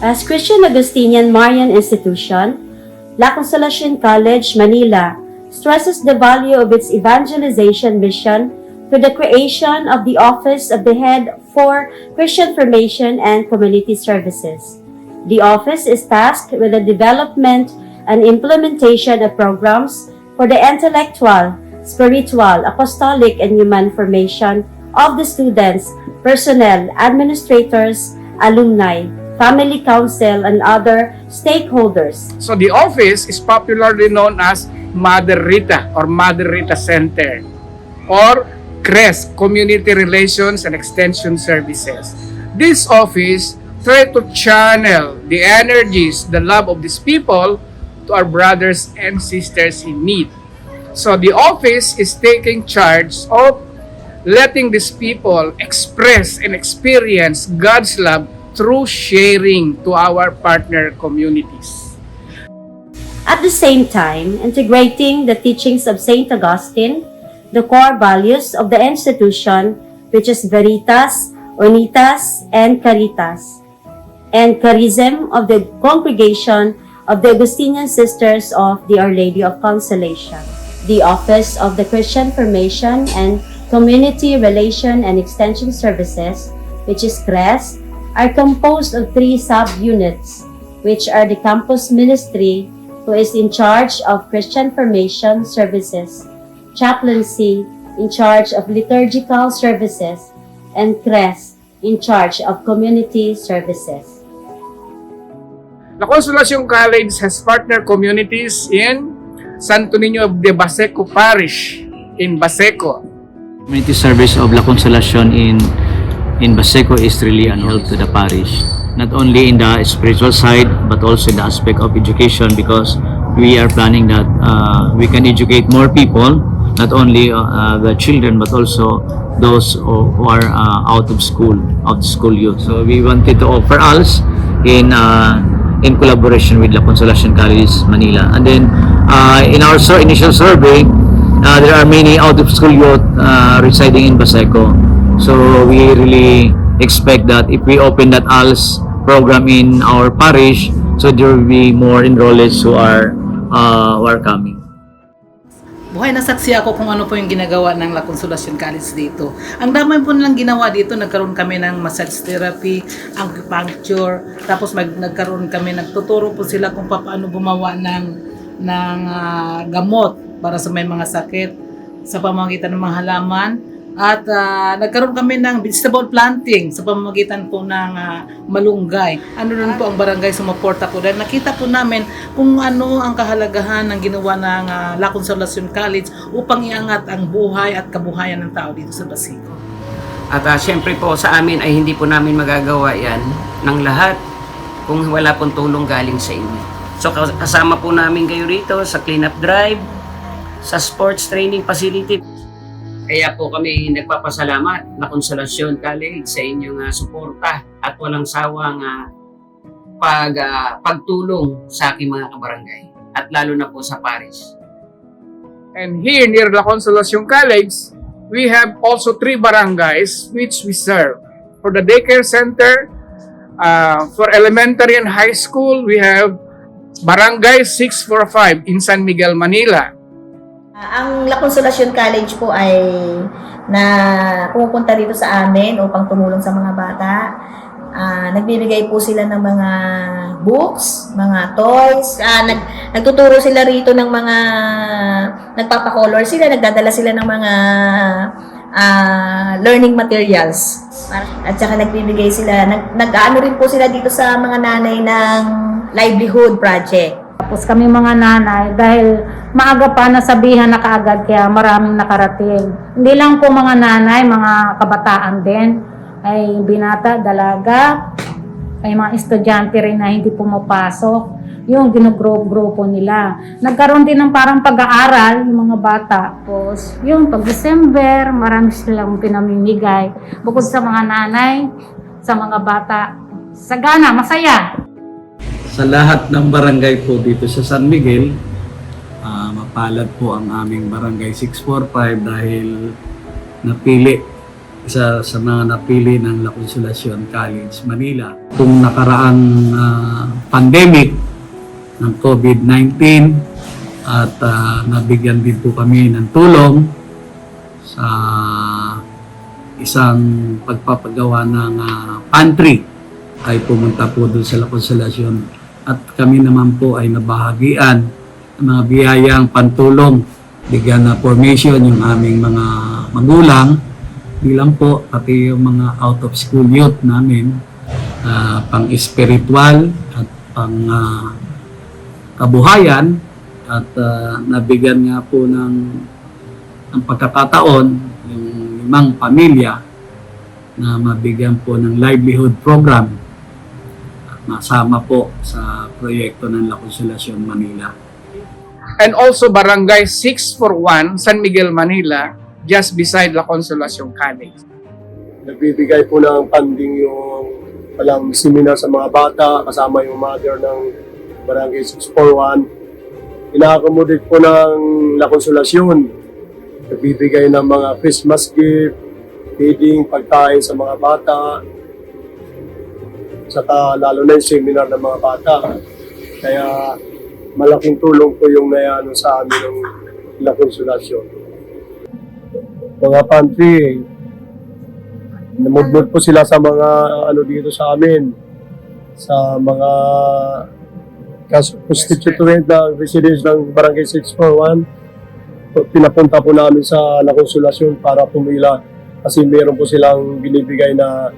As Christian Augustinian Marian Institution, La Consolacion College, Manila stresses the value of its evangelization mission through the creation of the Office of the Head for Christian Formation and Community Services. The office is tasked with the development and implementation of programs for the intellectual, spiritual, apostolic, and human formation of the students, personnel, administrators, alumni, family council, and other stakeholders. So the office is popularly known as Mother Rita or Mother Rita Center or CRES, Community Relations and Extension Services. This office tries to channel the energies, the love of these people to our brothers and sisters in need. So the office is taking charge of letting these people express and experience God's love through sharing to our partner communities. At the same time, integrating the teachings of St. Augustine, the core values of the institution, which is Veritas, Unitas, and Caritas, and charism of the congregation of the Augustinian Sisters of the Our Lady of Consolation. The Office of the Christian Formation and Community Relation and Extension Services, which is CRES, are composed of 3 sub-units, which are the Campus Ministry, who is in charge of Christian Formation Services, Chaplaincy, in charge of Liturgical Services, and CRES, in charge of Community Services. La Consolacion College has partner communities in Santo Niño de Baseco Parish in Baseco. Community service of La Consolacion in Baseco is really an help to the parish, not only in the spiritual side but also in the aspect of education, because we are planning that we can educate more people, not only the children but also those who are out of school youth. So we wanted to offer ALS in collaboration with La Consolacion College, Manila. And then in our initial survey, there are many out of school youth residing in Baseco. So we really expect that if we open that ALS program in our parish, so there will be more enrollees who are coming. Buhay na saksi ako kung ano po yung ginagawa ng La Consolacion College dito. Ang dami po nilang ginawa dito, nagkaroon kami ng massage therapy, acupuncture, tapos nagkaroon kami, nagtuturo po sila kung paano gumawa ng gamot para sa may mga sakit sa pamamagitan ng mga halaman. At nagkaroon kami ng vegetable planting sa pamamagitan po ng malunggay. Ano rin po ang barangay sumuporta po dahil nakita po namin kung ano ang kahalagahan ng ginawa ng La Consolacion College upang iangat ang buhay at kabuhayan ng tao dito sa Baseco. At syempre po sa amin ay hindi po namin magagawa yan ng lahat kung wala pong tulong galing sa inyo. So kasama po namin kayo rito sa cleanup drive, sa sports training facility. Kaya po kami nagpapasalamat La Consolacion College sa inyong suporta at walang sawang pagtulong sa aking mga kabarangay at lalo na po sa parish. And here near La Consolacion College, we have also 3 barangays which we serve. For the daycare center, for elementary and high school, we have Barangay 645 in San Miguel, Manila. Ang La Consolacion College po ay na pumupunta dito sa amin upang tumulong sa mga bata. Nagbibigay po sila ng mga books, mga toys. Nagtuturo sila rito ng mga nagpapakolor sila, nagdadala sila ng mga learning materials. At saka nagbibigay sila, nag-ano rin po sila dito sa mga nanay ng livelihood project. Tapos kami mga nanay, dahil maaga pa nasabihan na kaagad kaya maraming nakarating. Hindi lang po mga nanay, mga kabataan din, ay binata, dalaga, ay mga estudyante rin na hindi pumapasok, yung ginugrupo nila. Nagkaroon din ng parang pag-aaral yung mga bata. Tapos yung pag-December, marami silang pinamimigay. Bukod sa mga nanay, sa mga bata, sagana, masaya. Sa lahat ng barangay po dito sa San Miguel, mapalad po ang aming barangay 645 dahil napili isa sa mga napili ng La Consolacion College, Manila. Kung nakaraang pandemic ng COVID-19 at nabigyan din po kami ng tulong sa isang pagpapagawa ng pantry, ay pumunta po doon sa La Consolacion at kami naman po ay nabahagian ng mga biyayang pantulong, bigyan na formation yung aming mga magulang, bilang po pati yung mga out of school youth namin, pang spiritual at pang kabuhayan, at nabigyan nga po ng pagkakataon yung 5 pamilya na mabigyan po ng livelihood program at masama po sa proyekto ng La Consolacion Manila. And also Barangay 641, San Miguel, Manila, just beside La Consolacion College. Nagbibigay po ng funding yung palang seminar sa mga bata, kasama yung mother ng Barangay 641. Ina-accommodate po ng La Consolacion. Nagbibigay ng mga Christmas gift, feeding, pagkain sa mga bata, saka lalo na yung seminar ng mga bata. Kaya malaking tulong po yung nayano sa amin ng La Consolacion. Mga pantry, namudmud po sila sa mga dito sa amin, sa mga constituent ng residents ng Barangay 641. Pinapunta po namin sa La Consolacion para pumila kasi meron po silang binibigay na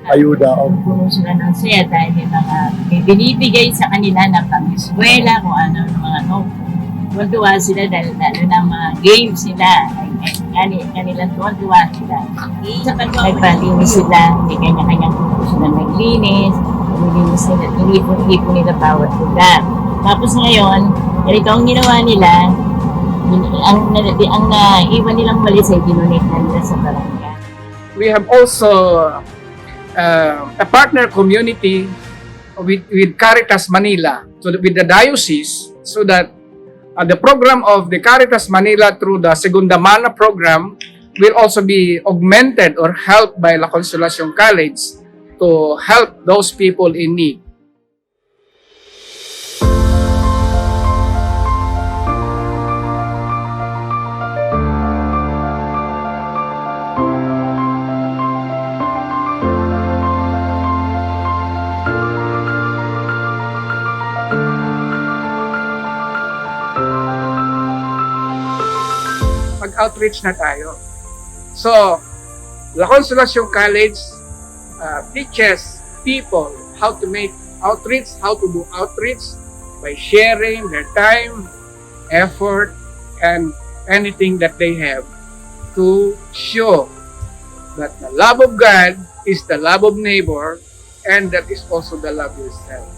ayuda. Puno sila ng saya dahil may mga binibigay sa kanila na pang-eskwela, kung ano, mga notebook. Tuwan-tuwa sila dahil lalo ng mga games nila. Kanilang tuwan-tuwa sila. Nagpalinis sila, may kanya-kanyang grupo sila naglinis, nilinis nila, inipon nila bawat lugar. Tapos ngayon, ganito ang ginawa nila, ang naiwan nilang walis ay dinonate na nila sa barangay. We have also a partner community with Caritas Manila, so with the diocese, so that the program of the Caritas Manila through the Segunda Mana program will also be augmented or helped by La Consolacion College to help those people in need. Mag-outreach na tayo. So, La Consolacion College teaches people how to make outreach, how to do outreach by sharing their time, effort, and anything that they have to show that the love of God is the love of neighbor, and that is also the love of yourself.